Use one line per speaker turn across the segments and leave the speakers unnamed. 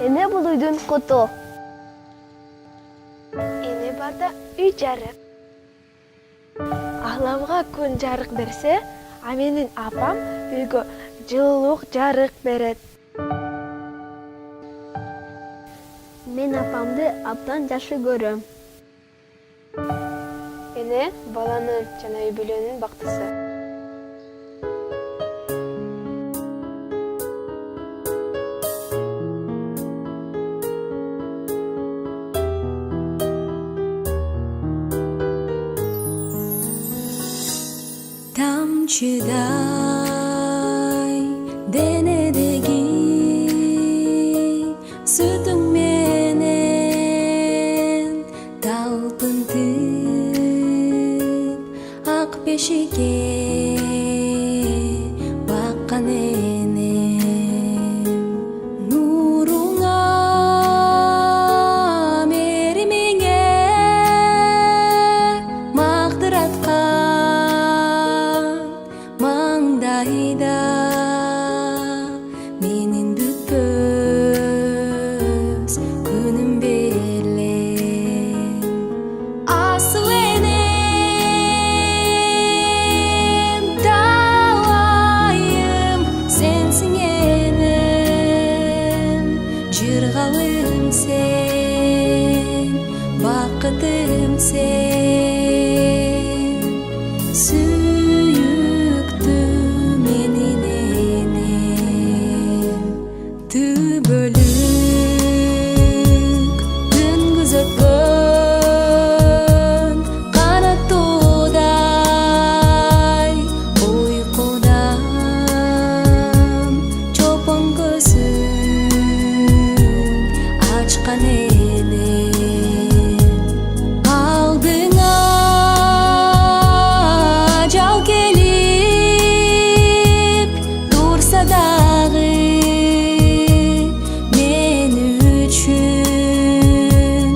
Эмне бул үйдүн куту?
Эне барда үй жарык. Аламга күн жарык берсе, а менин апам үйгө жылуулук жарык берет.
Мен апамды абдан жакшы көрөм.
Эне баланын жана үй бүлөнүн бактысы.
Тамчыдай денедеги сүтүң менен талпынтып ак бешикке баккан энем нуруңа меримиңе мактыраткан маңдайда менин бүтпөс күнүм берлем асыл энем талайым сенсиң энем жыргалым сен бакытым сен сүйүктүү менин энем түбөлүк күнгүз өткөн канаттуудай уйкудам чолпон көзүн ачкан энем алдыңа жау келип турса дагы мен үчүн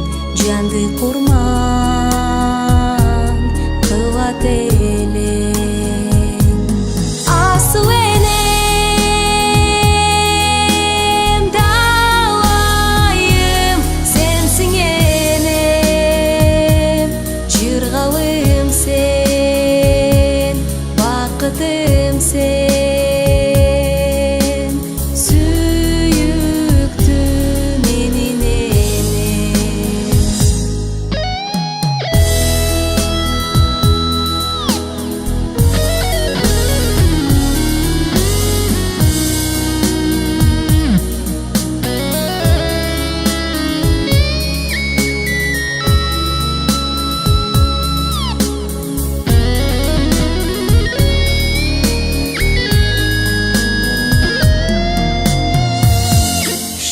жанды курман кылат элең асыл энем талайым сенсиң энем жыргалым сен бакытым сен сүйүктүү менин энем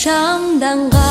шамданған